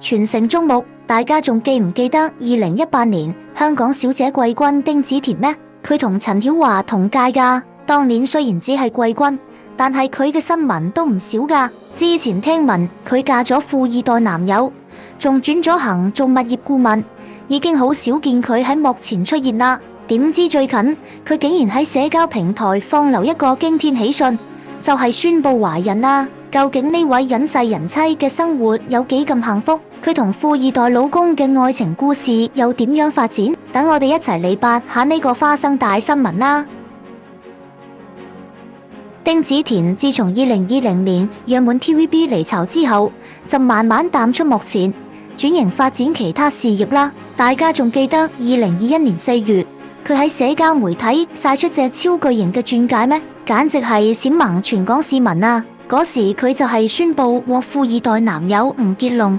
全城矚目，大家仲記唔記得2018年香港小姐季軍丁子田咩？佢同陳曉華同屆㗎，當年雖然只係季軍，但係佢嘅新聞都唔少㗎。之前聽聞佢嫁咗富二代男友，仲轉咗行做物業顧問，已經好少見佢喺幕前出現啦。點知最近佢竟然喺社交平台放流一個驚天喜訊，就係宣布懷孕啦。究竟呢位隱世人妻嘅生活有幾咁幸福？佢同富二代老公嘅愛情故事又點樣發展？等我哋一齊嚟八下呢個花生大新聞啦！丁子田自從2020年約滿 TVB 離巢之後，就慢慢淡出幕前，轉型發展其他事業啦。大家仲記得2021年4月，佢喺社交媒體晒出隻超巨型嘅鑽戒咩？簡直係閃盲全港市民啊！嗰時佢就係宣布獲富二代男友吳傑龍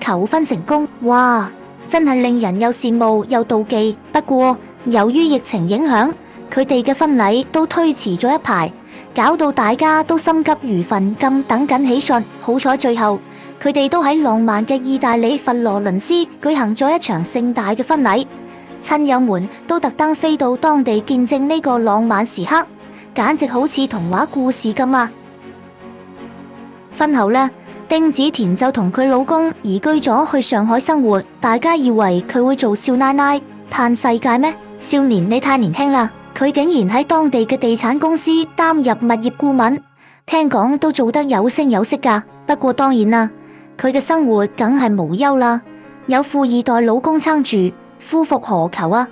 求婚成功，哇！真係令人又羨慕又妒忌。不過由於疫情影響，佢哋嘅婚禮都推遲咗一排，搞到大家都心急如焚咁等緊喜訊。好彩最後佢哋都喺浪漫嘅意大利佛羅倫斯舉行咗一場盛大嘅婚禮，親友們都特登飛到當地見證呢個浪漫時刻，簡直好似童話故事咁啊！婚後呢，丁子田就同佢老公移居咗去上海生活。大家以為佢會做少奶奶嘆世界咩？少年你太年輕啦！佢竟然喺當地嘅地產公司擔任物業顧問，聽講都做得有聲有色㗎。不過當然啦，佢嘅生活梗係無憂啦，有富二代老公撐住，夫復何求啊？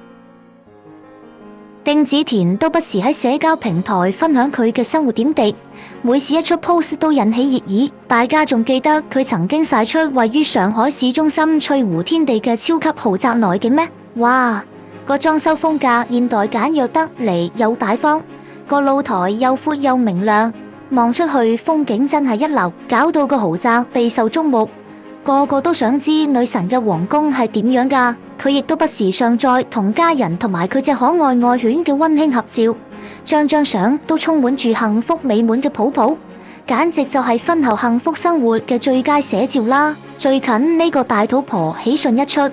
丁子田都不時喺社交平台分享佢嘅生活點滴，每次一出 post 都引起熱議。大家仲記得佢曾經晒出位於上海市中心翠湖天地嘅超級豪宅內景咩？哇！個裝修風格現代簡約得嚟又大方，個露台又闊又明亮，望出去風景真係一流，搞到個豪宅備受矚目，個個都想知女神嘅皇宮係點樣㗎。佢亦都不時上載同家人同埋佢隻可愛愛犬嘅溫馨合照，張相都充滿住幸福美滿嘅抱抱，簡直就係婚後幸福生活嘅最佳寫照啦。最近呢個大肚婆喜訊一出，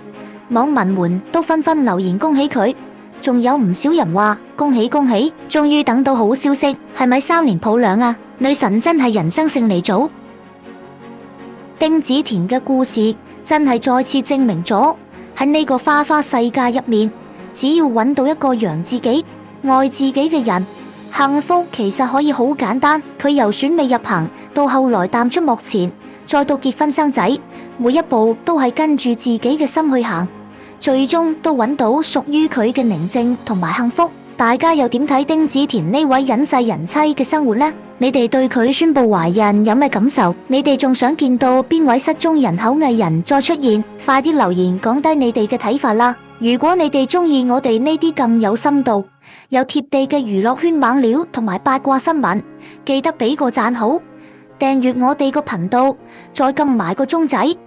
網民們都紛紛留言恭喜佢，仲有唔少人話恭喜恭喜，終於等到好消息，係咪3年抱兩啊？女神真係人生勝利組。丁子田嘅故事真係再次證明咗，喺呢個花花世界入面，只要揾到一個養自己、愛自己嘅人，幸福其實可以好簡單。佢由選美入行，到後來淡出幕前，再到結婚生仔，每一步都係跟住自己嘅心去行，最終都揾到屬於佢嘅寧靜同埋幸福。大家又點睇丁子田呢位隱世人妻嘅生活呢？你哋對佢宣布懷孕有咩感受？你哋仲想見到邊位失蹤人口藝人再出現？快啲留言講低你哋嘅睇法啦！如果你哋中意我哋呢啲咁有深度、有貼地嘅娛樂圈猛料同埋八卦新聞，記得俾個讚好，訂閱我哋個頻道，再撳埋個鐘仔，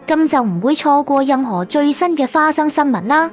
咁就唔會錯過任何最新嘅花生新聞啦！